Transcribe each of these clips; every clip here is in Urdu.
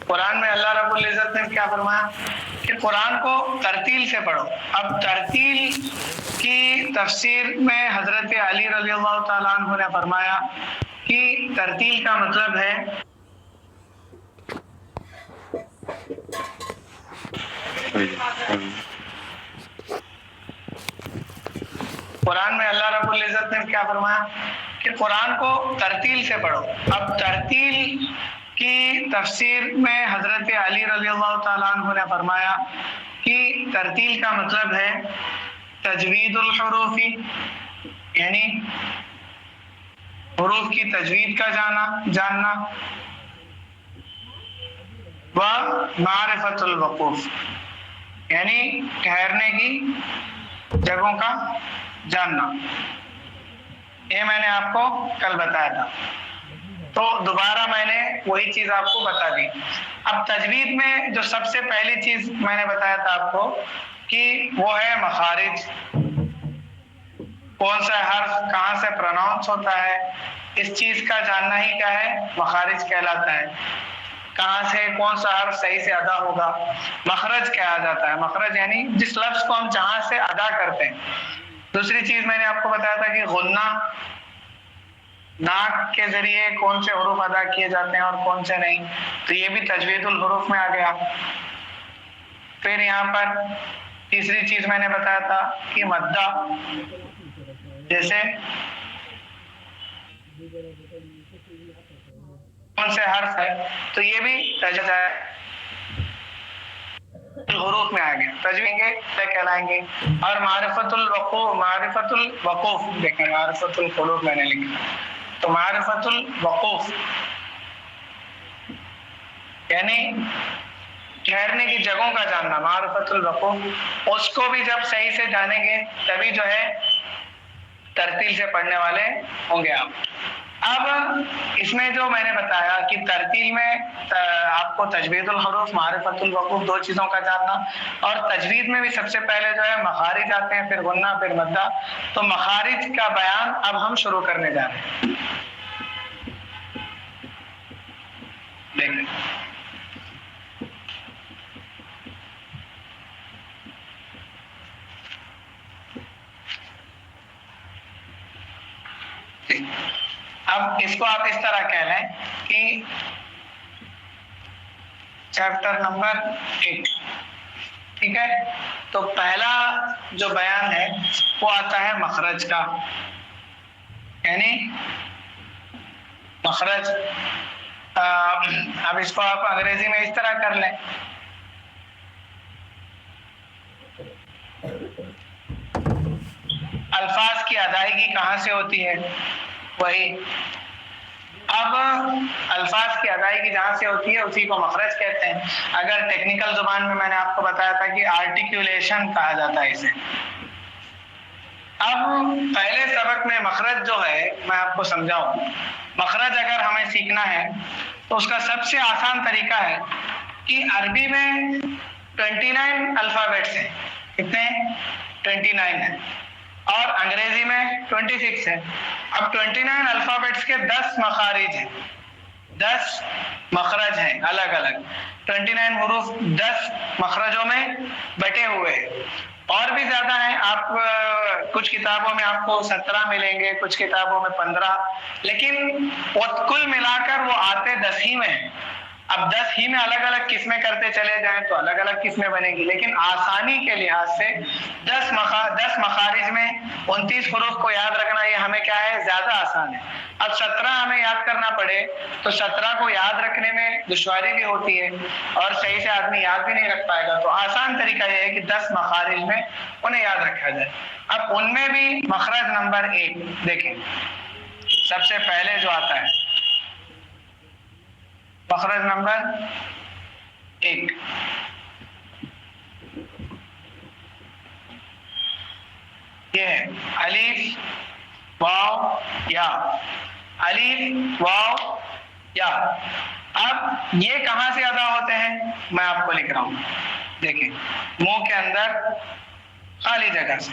قرآن میں اللہ رب العزت نے کیا فرمایا کہ قرآن کو ترتیل سے پڑھو. اب ترتیل کی تفسیر میں حضرت علی رضی اللہ تعالیٰ عنہ نے فرمایا کہ ترتیل کا مطلب ہے قرآن میں اللہ رب العزت نے کیا فرمایا کہ قرآن کو ترتیل سے پڑھو. اب ترتیل کی تفسیر میں حضرت علی رضی اللہ تعالیٰ عنہ نے فرمایا کہ ترتیل کا مطلب ہے تجوید الحروف، یعنی حروف کی تجوید کا جاننا، و معرفت الوقوف، یعنی ٹھہرنے کی جگہوں کا جاننا. یہ میں نے آپ کو کل بتایا تھا، تو دوبارہ میں نے وہی چیز آپ کو بتا دی. اب تجوید میں جو سب سے پہلی چیز میں نے بتایا تھا آپ کو کہ وہ ہے مخارج. کون سا حرف کہاں سے پروناؤنس ہوتا ہے، اس چیز کا جاننا ہی کیا ہے، مخارج کہلاتا ہے. کہاں سے کون سا حرف صحیح سے ادا ہوگا، مخرج کہا جاتا ہے. مخرج یعنی جس لفظ کو ہم جہاں سے ادا کرتے ہیں. دوسری چیز میں نے آپ کو بتایا تھا کہ غنہ، ناک کے ذریعے کون سے حروف ادا کیے جاتے ہیں اور کون سے نہیں، تو یہ بھی تجوید الحروف میں آ گیا. پھر یہاں پر تیسری چیز میں نے بتایا تھا کہ مدہ، جیسے کون سے حرف ہے، تو یہ بھی تجوید الحروف میں آ گیا. تجوید کیا کہلائیں گے. اور معرفت الوقوف دیکھیں، معرفت القلوب میں نے لکھا، تو معرفت الوقوف یعنی ٹھہرنے کی جگہوں کا جاننا. معرفت الوقوف، اس کو بھی جب صحیح سے جانیں گے تبھی جو ہے ترتیل سے پڑھنے والے ہوں گے آپ. اب اس میں جو میں نے بتایا کہ ترتیل میں آپ کو تجوید الحروف، معرفت الوقوف، دو چیزوں کا جاننا، اور تجوید میں بھی سب سے پہلے جو ہے مخارج آتے ہیں، پھر غنہ، پھر مدہ. تو مخارج کا بیان اب ہم شروع کرنے جا رہے ہیں. دیکھیں اب اس کو آپ اس طرح کہہ لیں کہ چیپٹر نمبر 1، ٹھیک ہے. تو پہلا جو بیان ہے وہ آتا ہے مخرج کا، یعنی مخرج. اب اس کو آپ انگریزی میں اس طرح کر لیں، الفاظ کی ادائیگی کہاں سے ہوتی ہے، وہی. اب الفاظ کی ادائیگی جہاں سے ہوتی ہے اسی کو مخرج کہتے ہیں. اگر ٹیکنیکل زبان میں نے آپ کو بتایا تھا کہ آرٹیکولیشن کہا جاتا ہے اسے. اب پہلے سبق میں مخرج جو ہے میں آپ کو سمجھاؤں. مخرج اگر ہمیں سیکھنا ہے تو اس کا سب سے آسان طریقہ ہے کہ عربی میں 29 الفابیٹس ہیں. کتنے؟ 29 ہیں. اور انگریزی میں 26 ہے. اب 29 الفابیٹس کے 10 مخارج ہیں، 10 مخرج ہیں الگ الگ. 29 حروف 10 مخرجوں میں بٹے ہوئے ہیں. اور بھی زیادہ ہیں، آپ کچھ کتابوں میں آپ کو 17 ملیں گے، کچھ کتابوں میں 15، لیکن وہ کل ملا کر وہ آتے 10 ہی میں ہیں. اب 10 ہی میں الگ الگ قسمیں کرتے چلے جائیں تو الگ الگ قسمیں بنے گی، لیکن آسانی کے لحاظ سے 10 مخارج میں 29 حروف کو یاد رکھنا یہ ہمیں کیا ہے، زیادہ آسان ہے. اب 17 ہمیں یاد کرنا پڑے تو 17 کو یاد رکھنے میں دشواری بھی ہوتی ہے اور صحیح سے آدمی یاد بھی نہیں رکھ پائے گا. تو آسان طریقہ یہ ہے کہ 10 مخارج میں انہیں یاد رکھا جائے. اب ان میں بھی مخرج نمبر 1 دیکھیں، سب سے پہلے جو آتا ہے مخرج نمبر 1، یہ ہے الف واو یا. الف واو یا. اب یہ کہاں سے ادا ہوتے ہیں میں آپ کو لکھ رہا ہوں. دیکھیں، منہ کے اندر خالی جگہ سے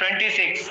26।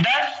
10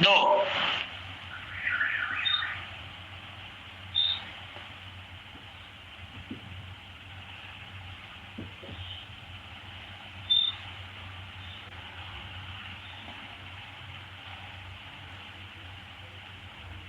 2।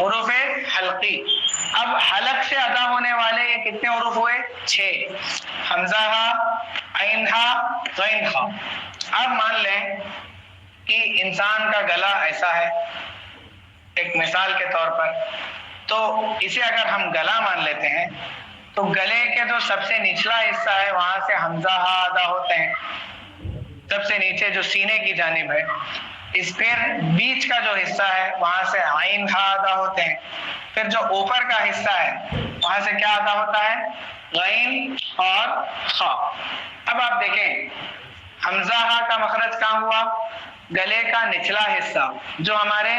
حروف حلقی. اب حلق سے ادا ہونے والے یہ کتنے حروف ہوئے؟ 6. حمزہ ہا، عین ہا، غین ہا. اب مان لیں کہ انسان کا گلا ایسا ہے، ایک مثال کے طور پر، تو اسے اگر ہم گلا مان لیتے ہیں تو گلے کے جو سب سے نچلا حصہ ہے وہاں سے حمزہ ہا ادا ہوتے ہیں، سب سے نیچے جو سینے کی جانب ہے. اس پھر بیچ کا جو حصہ ہے وہاں سے عین ہا ادا ہوتے ہیں. پھر جو اوپر کا حصہ ہے وہاں سے کیا ادا ہوتا ہے؟ غین اور خا. اب آپ دیکھیں حمزہ ہا کا مخرج کہاں ہوا؟ گلے کا نچلا حصہ جو ہمارے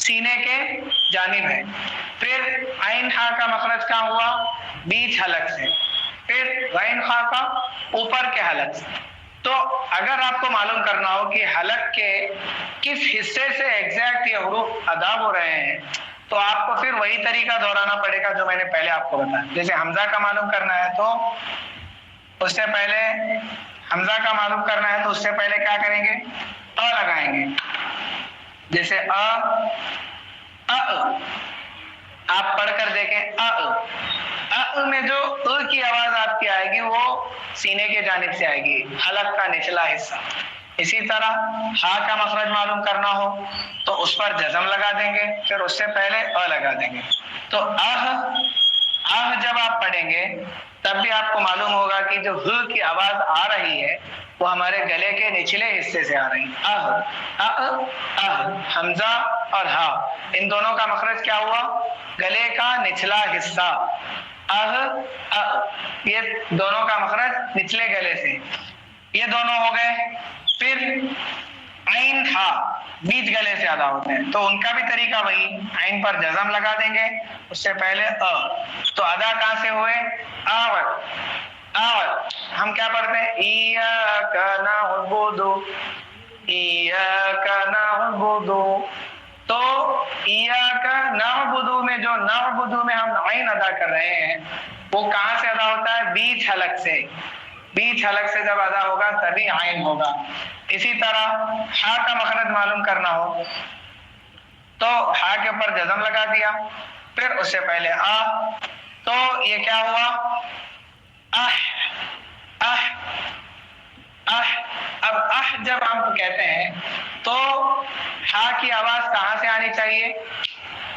سینے کے جانب ہے. پھر عین ہا کا مخرج کہاں ہوا؟ بیچ حلق سے. پھر غین خا کا اوپر کے حلق سے. تو اگر آپ کو معلوم کرنا ہو کہ حلق کے کس حصے سے ایگزیکٹ یہ حروف ادا ہو رہے ہیں تو آپ کو پھر وہی طریقہ دہرانا پڑے گا جو میں نے پہلے آپ کو بتایا. جیسے حمزہ کا معلوم کرنا ہے تو اس سے پہلے حمزہ کا معلوم کرنا ہے تو اس سے پہلے کیا کریں گے؟ لگائیں گے. جیسے آپ پڑھ کر دیکھیں میں جو کی آواز آپ کی آئے گی وہ سینے کے جانب سے آئے گی، حلق کا نچلا حصہ. اسی طرح ہا کا مخرج معلوم کرنا ہو تو اس پر جزم لگا دیں گے، پھر اس سے پہلے لگا دیں گے. تو جب آپ پڑھیں گے تب بھی آپ کو معلوم ہوگا کہ جو کی آواز آ رہی ہے وہ ہمارے گلے کے نچلے حصے سے آ رہی ہے. حمزہ اور ہا ان دونوں کا مخرج کیا ہوا؟ گلے کا نچلا حصہ. یہ دونوں کا مخرج نچلے گلے سے، یہ دونوں ہو گئے. پھر عین ہا بیچ گلے سے ادا ہوتے ہیں تو ان کا بھی طریقہ وہی، عین پر جزم لگا دیں گے اس سے پہلے تو ادا کہاں سے ہوئے؟ ہم کیا پڑھتے ہیں؟ ایاک نعبد ایاک نعبد. تو ایاک نعبد میں جو نعبد میں ہم عین ادا کر رہے ہیں وہ کہاں سے ادا ہوتا ہے؟ بیچ حلق سے. بیچ حلق سے جب ادا ہوگا تبھی عین ہوگا. اسی طرح ہا کا مخرج معلوم کرنا ہو تو ہا کے اوپر جزم لگا دیا، پھر اس سے پہلے تو یہ کیا ہوا؟ اب جب ہم کہتے ہیں تو ہا کی آواز کہاں سے آنی چاہیے؟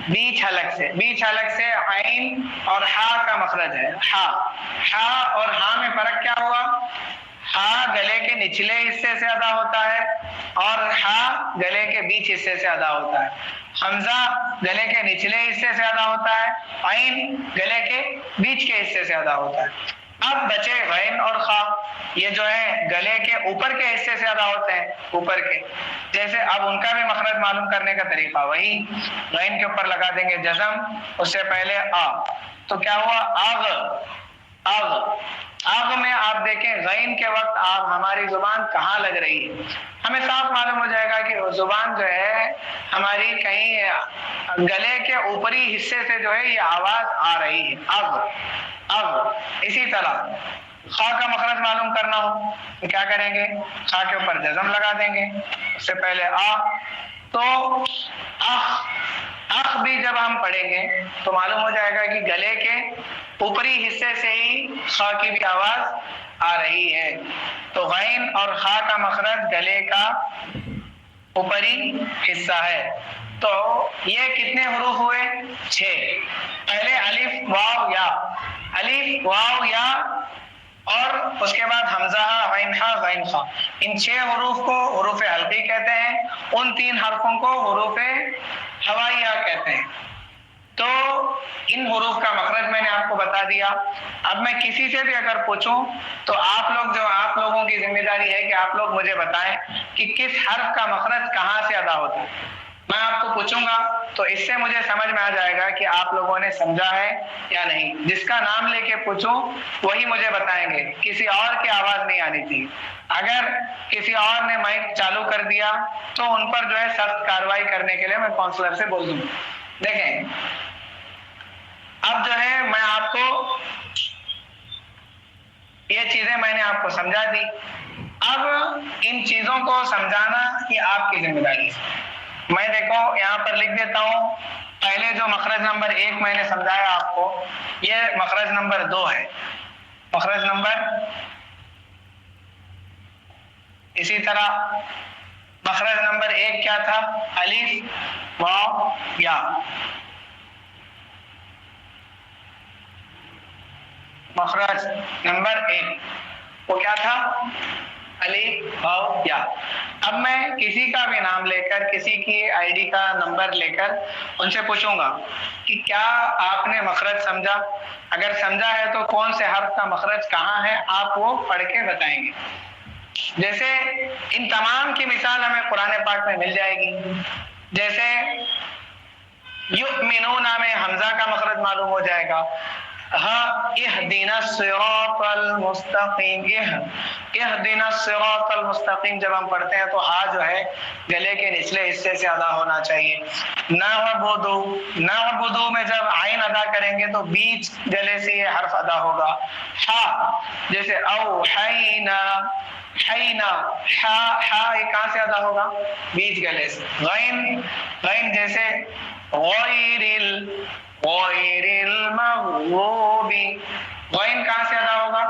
بیچ حلق سے. بیچ حلق سے عین اور ہا کا مخرج ہے ہا اور ہا میں فرق کیا ہوا؟ ہا گلے کے نچلے حصے سے ادا ہوتا ہے اور ہا گلے کے بیچ حصے سے ادا ہوتا ہے. حمزہ گلے کے نچلے حصے سے ادا ہوتا ہے، عین گلے کے بیچ کے حصے سے ادا ہوتا ہے. اب بچے غین اور خا، یہ جو ہے گلے کے اوپر کے حصے سے ادا ہوتے ہیں، اوپر کے. جیسے اب ان کا بھی مخرج معلوم کرنے کا طریقہ وہی، غین کے اوپر لگا دیں گے جزم، اس سے پہلے تو کیا ہوا؟ آغ میں آپ دیکھیں غین کے وقت ہماری زبان کہاں لگ رہی ہے، ہمیں صاف معلوم ہو جائے گا کہ زبان جو ہے ہماری کہیں گلے کے اوپری حصے سے جو ہے یہ آواز آ رہی ہے. اسی طرح خا کا مخرج معلوم کرنا ہو تو کیا کریں گے؟ خا کے اوپر جزم لگا دیں گے، اس سے پہلے تو اخ بھی جب ہم پڑھیں گے تو معلوم ہو جائے گا کہ گلے کے اوپری حصے سے ہی خا کی بھی آواز آ رہی ہے. تو غین اور خا کا مخرج گلے کا اوپری حصہ ہے. تو یہ کتنے حروف ہوئے؟ 6. پہلے الف واو یا اور اس کے بعد حمزہ عین ہا غین خا. ان 6 حروف کو حروف حلقی کہتے ہیں، ان 3 حرفوں کو حروف ہوائیہ کہتے ہیں. تو ان حروف کا مخرج میں نے آپ کو بتا دیا. اب میں کسی سے بھی اگر پوچھوں تو آپ لوگوں کی ذمہ داری ہے کہ آپ لوگ مجھے بتائیں کہ کس حرف کا مخرج کہاں سے ادا ہوتا ہے. میں آپ کو پوچھوں گا تو اس سے مجھے سمجھ میں آ جائے گا کہ آپ لوگوں نے سمجھا ہے یا نہیں. جس کا نام لے کے پوچھوں وہی مجھے بتائیں گے، کسی اور کی آواز نہیں آنی تھی. اگر کسی اور نے مائک چالو کر دیا تو ان پر جو ہے سخت کارروائی کرنے کے لیے میں کونسلر سے بول دوں. دیکھیں اب جو ہے میں آپ کو یہ چیزیں میں نے آپ کو سمجھا دی. اب ان چیزوں کو سمجھانا یہ آپ کی ذمہ داری ہے. میں دیکھو یہاں پر لکھ دیتا ہوں پہلے جو مخرج نمبر 1 میں نے سمجھایا آپ کو، یہ مخرج نمبر 2 ہے. مخرج نمبر، اسی طرح مخرج نمبر 1 کیا تھا؟ الف واو یا. مخرج نمبر 1 وہ کیا تھا؟ الف واو یا. اب میں کسی کا بھی نام لے کر، کسی کی آئی ڈی کا نمبر لے کر ان سے پوچھوں گا کہ کیا آپ نے مخرج سمجھا؟ اگر سمجھا ہے تو کون سے حرف کا مخرج کہاں ہے آپ وہ پڑھ کے بتائیں گے. جیسے ان تمام کی مثال ہمیں قرآن پاک میں مل جائے گی. جیسے یؤمنون میں حمزہ کا مخرج معلوم ہو جائے گا. اہدنا الصراط المستقیم، اہدنا الصراط المستقیم جب ہم پڑھتے ہیں تو ہا جو ہے گلے کے نچلے حصے سے ادا ہونا چاہیے. نعبدو میں جب عین ادا کریں گے تو بیچ گلے سے یہ حرف ادا ہوگا. ہا جیسے اوحینا، حینا، ہا یہ کہاں سے ادا ہوگا؟ بیچ گلے سے. غین جیسے غیر المغضوب، غین کہاں سے ادا ہوگا؟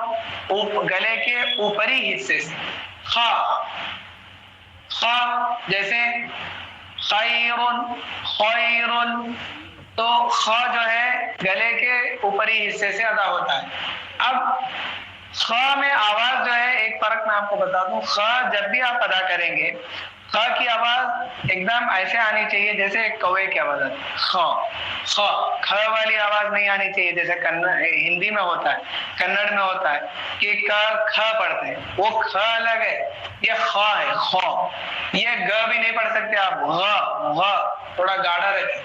گلے کے اوپری حصے سے. خا جیسے خیر، تو خا جو ہے گلے کے اوپری حصے سے ادا ہوتا ہے. اب خا میں آواز جو ہے، ایک فرق میں آپ کو بتا دوں، خا جب بھی آپ ادا کریں گے خا کی آواز ایک دم ایسے آنی چاہیے جیسے ایک کوے کی آواز آتی ہے. خا کھ والی آواز نہیں آنی چاہیے جیسے ہندی میں ہوتا ہے، کنڑ میں ہوتا ہے کہ کھ پڑھتے ہیں، وہ کھ الگ ہے، یہ خا ہے. خا یہ گ بھی نہیں پڑھ سکتے آپ، غ تھوڑا گاڑا رہتے.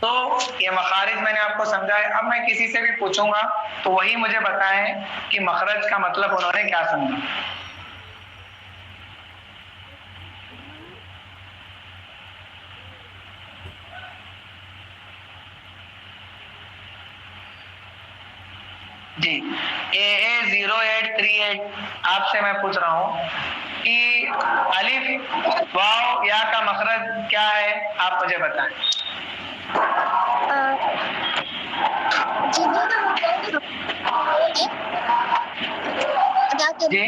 تو یہ مخارج میں نے آپ کو سمجھایا. اب میں کسی سے بھی پوچھوں گا تو وہی مجھے بتائیں کہ مخرج کا مطلب انہوں نے کیا سمجھا. جی AA0838 آپ سے میں پوچھ رہا ہوں کہ الف واو یا کا مخرج کیا ہے، آپ مجھے بتائیں. جی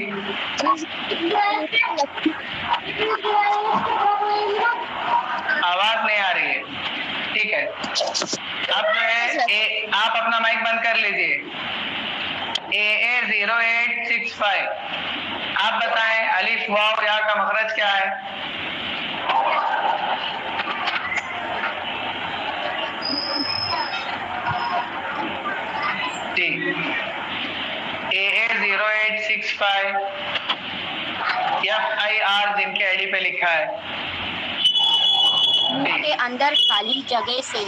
آواز نہیں آ رہی ہے. ٹھیک ہے، اب جو ہے آپ اپنا مائک بند کر لیجیے. AA0865 آپ بتائیں الف واو یا کا مخرج کیا ہے؟ جی AA0865 FIR جن کے آئی ڈی پہ لکھا ہے. منہ کے اندر خالی جگہ سے.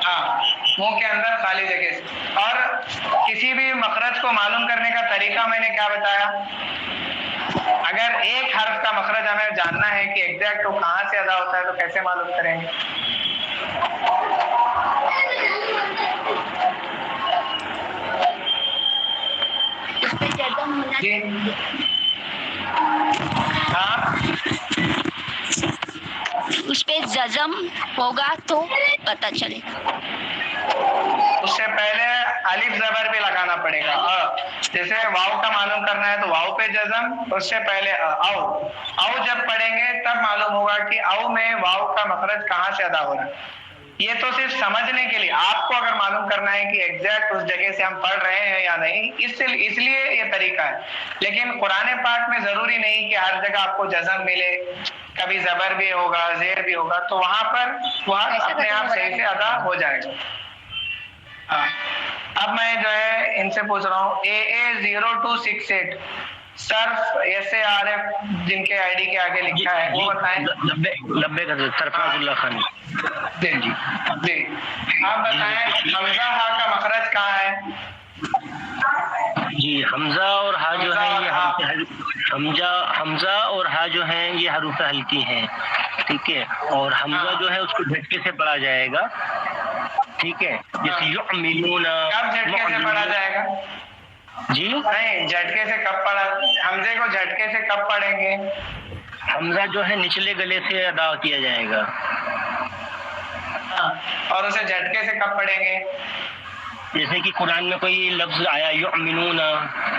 ہاں، منہ کے اندر خالی جگہ سے. اور کسی بھی مخرج کو معلوم کرنے کا طریقہ میں نے کیا بتایا؟ اگر ایک حرف کا مخرج ہمیں جاننا ہے کہ ایگزیکٹ وہ کہاں سے ادا ہوتا ہے تو کیسے معلوم کریں گے؟ اس پہ جزم ہونا جی ہاں، اس پہ جزم ہوگا تو پتہ چلے. اس سے پہلے الف زبر بھی لگانا پڑے گا. جیسے واو کا معلوم کرنا ہے تو واو پہ جزم، اس سے پہلے او جب پڑھیں گے تب معلوم ہوگا کہ او میں واو کا مخرج کہاں سے ادا ہو رہا ہے. یہ تو صرف سمجھنے کے لیے. آپ کو اگر معلوم کرنا ہے کہ ایگزیکٹ اس جگہ سے ہم پڑھ رہے ہیں یا نہیں، اس لیے یہ طریقہ ہے. لیکن قرآن پاک میں ضروری نہیں کہ ہر جگہ آپ کو جزم ملے، کبھی زبر بھی ہوگا، زیر بھی ہوگا، تو وہاں پر وہ اپنے آپ صحیح سے ادا ہو جائے گا. ہاں، اب میں جو ہے ان سے پوچھ رہا ہوں AA0268 صرف SARF جن کے آئی ڈی کے آگے لکھا ہے وہ بتائیں. لبے کا سرفراز اللہ خان. جی جی آپ بتائیں حمزہ ہا کا مخرج کہاں ہے؟ جی حمزہ اور ہا جو ہے یہ حمزہ اور ہا جو ہیں یہ حروف ہلکی ہیں. ٹھیک ہے، اور حمزہ جو ہے اس کو جھٹکے سے پڑھا جائے گا. ٹھیک ہے، جیسے یعملون. کب جھٹکے سے پڑھا جائے گا؟ جی نہیں، جھٹکے سے کب پڑھا؟ حمزے کو جھٹکے سے کب پڑھیں گے؟ حمزہ جو ہے نچلے گلے سے ادا کیا جائے گا. ہاں، اور اسے جھٹکے سے کب پڑھیں گے؟ جیسے کہ قرآن میں کوئی لفظ آیا یؤمنون،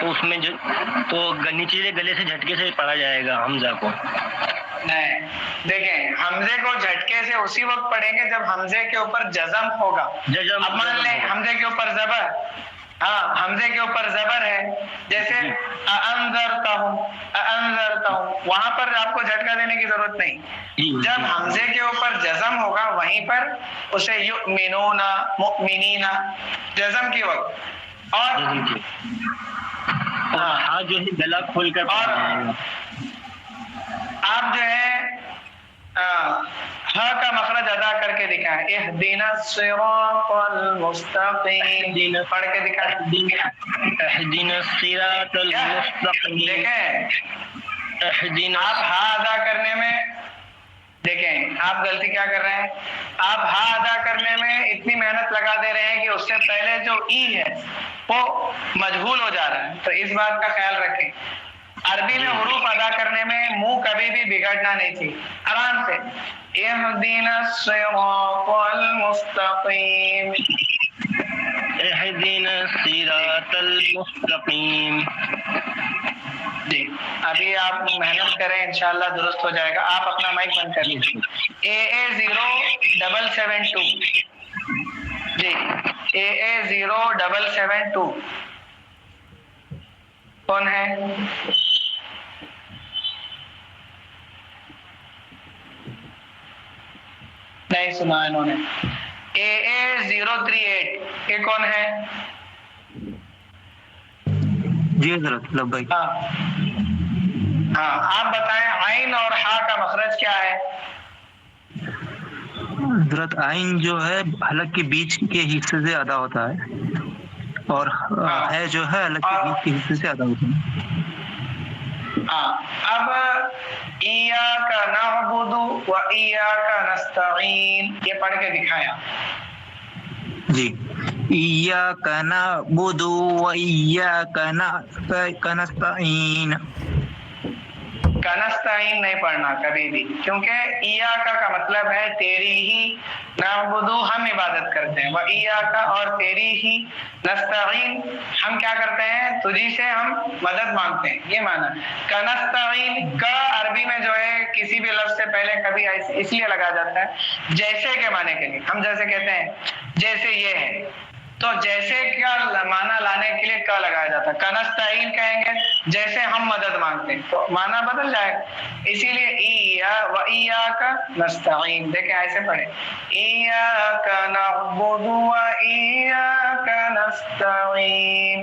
تو اس میں تو نیچے گلے سے جھٹکے سے پڑھا جائے گا حمزہ کو؟ نہیں، دیکھیں حمزے کو جھٹکے سے اسی وقت پڑھیں گے جب حمزے کے اوپر جزم ہوگا. اب مان لیں حمزے کے اوپر زبر، ہاں حمزے کے اوپر زبر ہے، جیسے اانذرتہم، وہاں پر آپ کو جھٹکا دینے کی ضرورت نہیں. جب حمزے کے اوپر جزم ہوگا وہیں پر اسے یؤمنون، مؤمنین، جزم کی وقت. اور ہاں جو ہے گلا کھول کر پڑھا جائے گا. آپ جو ہے ہاں کا مخرج ادا کر کے دکھائیں. اہدنا الصراط المستقیم پڑھ کے دکھائیں. اہدنا الصراط المستقیم. دیکھیں آپ ہاں ادا کرنے میں، دیکھیں آپ غلطی کیا کر رہے ہیں، آپ ہاں ادا کرنے میں اتنی محنت لگا دے رہے ہیں کہ اس سے پہلے جو ای ہے وہ مجہول ہو جا رہا ہے. تو اس بات کا خیال رکھیں. عربی میں حروف ادا کرنے میں منہ کبھی بھی بگڑنا نہیں چاہیے. آرام سے اہدنا الصراط المستقیم، اہدنا الصراط المستقیم. جی ابھی آپ محنت کریں انشاءاللہ درست ہو جائے گا. آپ اپنا مائک بند کر لیجیے. AA0772 جی AA0772 کون ہے؟ نہیں سنا انہوں نے. AA038 یہ کون ہے؟ جی حضرت لبیک. ہاں آپ بتائیں عین اور ہا کا مخرج کیا ہے؟ حضرت عین جو ہے حلق کے بیچ کے حصے سے ادا ہوتا ہے، اور ہے جو ہے حلق کے بیچ کے حصے سے ادا ہوتا ہے. اب ایاک نعبد و ایاک نستعین یہ پڑھ کے دکھایا. جی ایاک نعبد و ایاک نستعین. کنستعین نہیں پڑھنا کبھی بھی، کیونکہ ایاکا کا مطلب ہے تیری ہی، نعبدو ہم عبادت کرتے ہیں، و ایاکا اور تیری ہی، نستعین ہم کیا کرتے ہیں، تجھی سے ہم مدد مانگتے ہیں. یہ معنی کنستعین کا عربی میں جو ہے کسی بھی لفظ سے پہلے کبھی اس لیے لگا جاتا ہے جیسے کے معنی کے لیے. ہم جیسے کہتے ہیں جیسے یہ ہے، تو جیسے کا معنی لانے کے لیے کا لگایا جاتا ہے. کنستعین کہیں گے جیسے ہم مدد مانگتے ہیں، تو معنی بدل جائے. اسی لیے ایا و ایاک نستعین، دیکھیں ایسے پڑھیں ایاک نعبد و ایاک نستعین.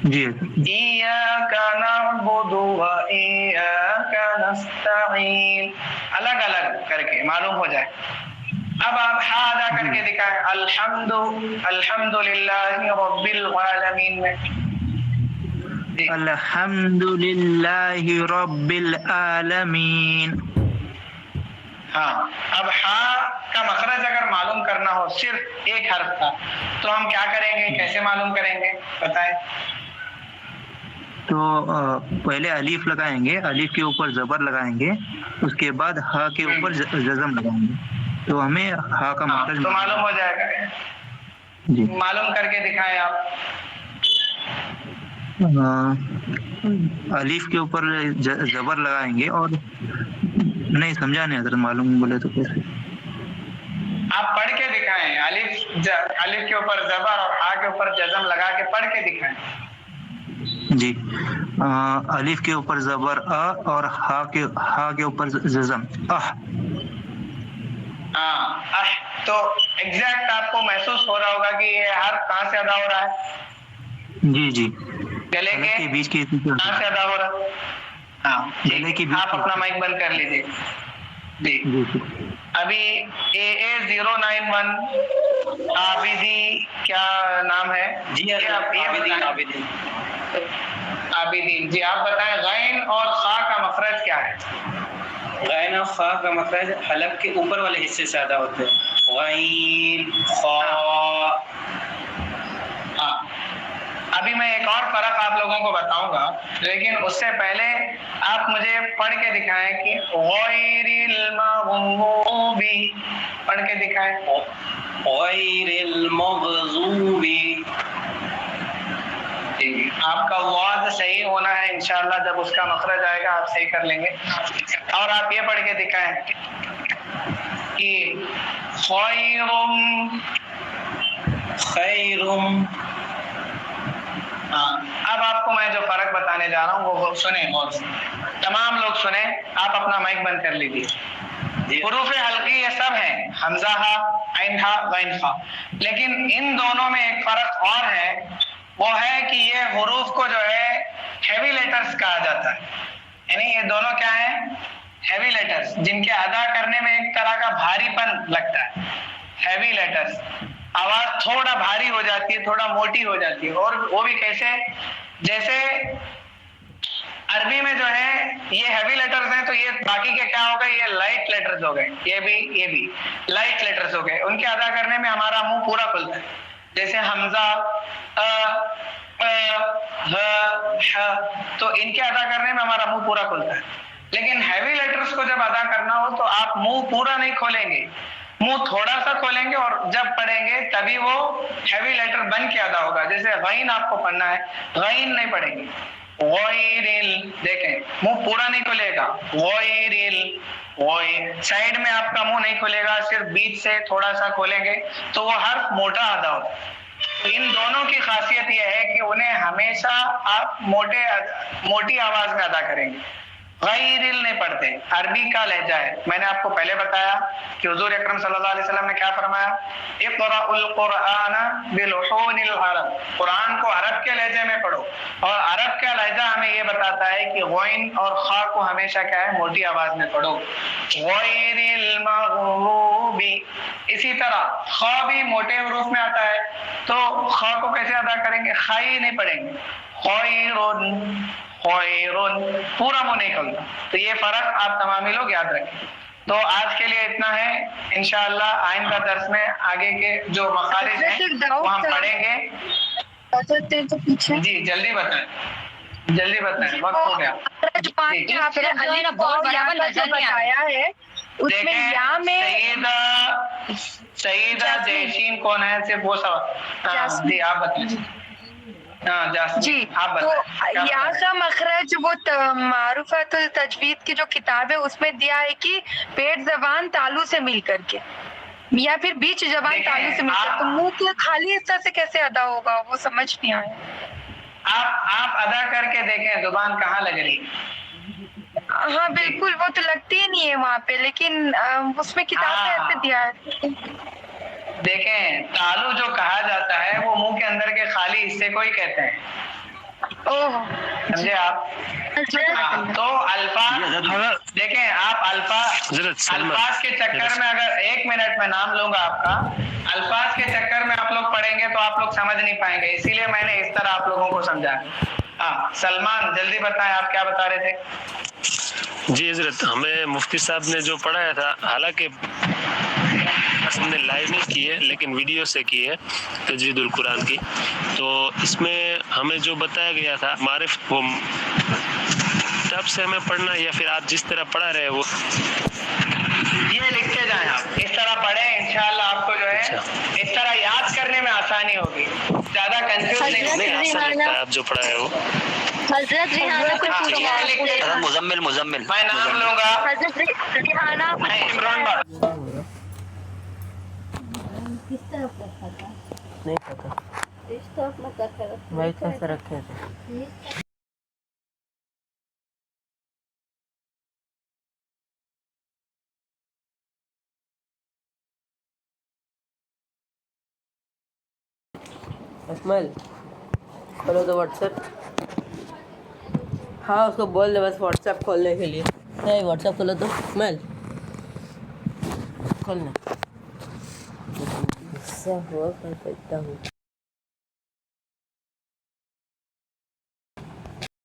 جی ایاک نعبد و ایاک نستعین، الگ الگ کر کے معلوم ہو جائے. اب آپ ہاں ادا کر کے دکھائیں. الحمد للہ رب العالمین میں الحمد للہ رب العالمین. ہاں اب ہاں کا مخرج اگر معلوم کرنا ہو صرف ایک حرف کا تو ہم کیا کریں گے، کیسے معلوم کریں گے بتائیں؟ تو پہلے الف لگائیں گے، الف کے اوپر زبر لگائیں گے، اس کے بعد ہا کے اوپر جزم لگائیں گے، تو ہمیں ہا کا مخرج تو معلوم ہو جائے گا. جی معلوم کر کے دکھائیں آپ. الف کے اوپر زبر لگائیں گے، اور نہیں سمجھا نہیں حضرت، معلوم بولے تو کیسے؟ آپ پڑھ کے دکھائیں. الف کے اوپر زبر اور ہا کے اوپر جزم لگا کے پڑھ کے دکھائیں. جی الف کے اوپر زبر ا اور ہا کے اوپر جزم اہ. تو ایگزیکٹ آپ کو محسوس ہو رہا ہوگا کہ یہ حرف کہاں سے ادا ہو رہا ہے؟ جی جی گلے کے بیچ کے کہاں سے ادا ہو رہا ہے؟ ہاں گلے کے بیچ. آپ اپنا مائک بند کر لیجیے. جی ابھی AA091 عابدی کیا نام ہے؟ جی عابدین. جی آپ بتائیں غین اور خا کا مخرج کیا ہے؟ غین اور خا کا مخرج حلق کے اوپر والے حصے سے ادا ہوتے ہیں. غین خا. ابھی ابھی میں ایک اور فرق آپ لوگوں کو بتاؤں گا، لیکن اس سے پہلے آپ مجھے پڑھ کے دکھائیں کہ غیر المغضوب، پڑھ کے دکھائیں غیر المغضوب. آپ کا واضح صحیح ہونا ہے انشاءاللہ، جب اس کا مخرج آئے گا آپ صحیح کر لیں گے. اور آپ یہ پڑھ کے دکھائیں کہ خیرم. ہاں، اب آپ کو میں جو فرق بتانے جا رہا ہوں وہ سنیں، اور تمام لوگ سنیں. آپ اپنا مائک بند کر لیجیے. حروف حلقی یہ سب ہیں، حمزہ ہا، عین ہا، غین ہا، لیکن ان دونوں میں ایک فرق اور ہے، وہ ہے کہ یہ حروف کو جو ہے ہیوی لیٹرز کہا جاتا ہے. یعنی یہ دونوں کیا ہیں؟ ہیوی لیٹرز، جن کے ادا کرنے میں ایک طرح کا بھاری پن لگتا ہے. ہیوی لیٹرز، آواز تھوڑا بھاری ہو جاتی ہے، تھوڑا موٹی ہو جاتی ہے. اور وہ بھی کیسے؟ جیسے عربی میں جو ہے یہ ہیوی لیٹرز ہیں، تو یہ باقی کے کیا ہو گئے؟ یہ لائٹ لیٹرز ہو گئے. یہ بھی لائٹ لیٹرز ہو گئے. ان کے ادا کرنے میں ہمارا منہ پورا کھلتا ہے. جیسے حمزہ، تو ان کے ادا کرنے میں ہمارا منہ پورا کھلتا ہے. لیکن ہیوی لیٹرز کو جب ادا کرنا ہو تو آپ منہ پورا نہیں کھولیں گے، منہ تھوڑا سا کھولیں گے، اور جب پڑھیں گے تبھی وہ ہیوی لیٹر بن کے ادا ہوگا. جیسے غین آپ کو پڑھنا ہے، غین نہیں پڑھیں گے. دیکھیں منہ پورا نہیں کھلے گا. سائڈ میں آپ کا منہ نہیں کھلے گا، صرف بیچ سے تھوڑا سا کھولیں گے تو وہ حرف موٹا ادا ہوگا. تو ان دونوں کی خاصیت یہ ہے کہ انہیں ہمیشہ آپ موٹی آواز میں ادا کریں گے. غیر نہیں پڑھتے، عربی کا لہجہ ہے. میں نے آپ کو پہلے بتایا کہ حضور اکرم صلی اللہ علیہ وسلم نے کیا فرمایا؟ اقرأ القرآن بلحون العرب، قرآن کو عرب کے لہجے میں پڑھو. اور عرب کا لہجہ ہمیں یہ بتاتا ہے کہ غین اور خا کو ہمیشہ کیا ہے؟ موٹی آواز میں پڑھو. غیر المغضوب. اسی طرح خا بھی موٹے حروف میں آتا ہے، تو خا کو کیسے ادا کریں گے؟ خائی نہیں پڑھیں گے. خیرن، پورا منہ نہیں کھلتا. تو یہ فرق آپ تمامی لوگ یاد رکھیں. تو آج کے لیے اتنا ہے. انشاءاللہ آئندہ درس میں آگے کے جو مخارج ہیں وہ ہم پڑھیں گے. جی جلدی بتائیں، وقت ہو گیا. آپ نے بہت بڑا نظر بتایا ہے اس میں یا میں سیدہ جیشین کون ہے؟ صرف وہ سوال. جی آپ بتائیں. جی، تو یا کا مخرج وہ معروفات التجوید کی جو کتاب ہے اس میں دیا ہے کہ پیٹ زبان تالو سے مل کر کے، یا پھر بیچ زبان تالو سے مل کر. تو منہ کے خالی حصہ سے کیسے ادا ہوگا؟ وہ سمجھ نہیں آیا. آپ ادا کر کے دیکھیں زبان کہاں لگ رہی. ہاں بالکل، وہ تو لگتی ہی نہیں ہے وہاں پہ، لیکن اس میں کتاب میں ایسے دیا ہے. دیکھیں تالو جو کہا جاتا ہے وہ منہ کے اندر کے خالی حصے کو ہی کہتے ہیں. سمجھے آپ؟ تو الفاظ دیکھیں، آپ الفاظ کے چکر میں، اگر 1 منٹ میں نام لوں گا آپ کا، الفاظ کے چکر میں آپ لوگ پڑھیں گے تو آپ لوگ سمجھ نہیں پائیں گے. اسی لیے میں نے اس طرح آپ لوگوں کو سمجھا. سلمان جلدی بتائیں، آپ کیا بتا رہے تھے؟ جی حضرت، ہمیں مفتی صاحب نے جو پڑھایا تھا، حالانکہ ہم نے لائیو نہیں کی ہے لیکن ویڈیو سے کی ہے تجوید القرآن کی، تو اس میں ہمیں جو بتایا گیا تھا معرف، وہ تب سے ہمیں پڑھنا یا پھر آپ جس طرح پڑھا رہے وہ یہ لکھتے جائیں. آپ اس طرح پڑھیں، انشاءاللہ آپ کو جو ہے اس طرح یاد کرنے میں آسانی ہوگی، زیادہ کنفیوز نہیں ہوگی. آسان لگتا ہے آپ جو پڑھا ہے وہ. حضرت ریحانہ کو مزمل میں نام لوں گا. حضرت ریحانہ عمران بھائی. کس طرف رکھا تھا؟ نہیں پتا اس طرف میں کر کے بھائی کیسے رکھے تھے. اسماعیل کھولو تو واٹس ایپ. ہاں اس کو بول دے بس واٹس ایپ کھولنے کے لیے. نہیں واٹس ایپ کھولو تو اسماعیل کھولنا. غصہ ہوا کر سکتا ہوں.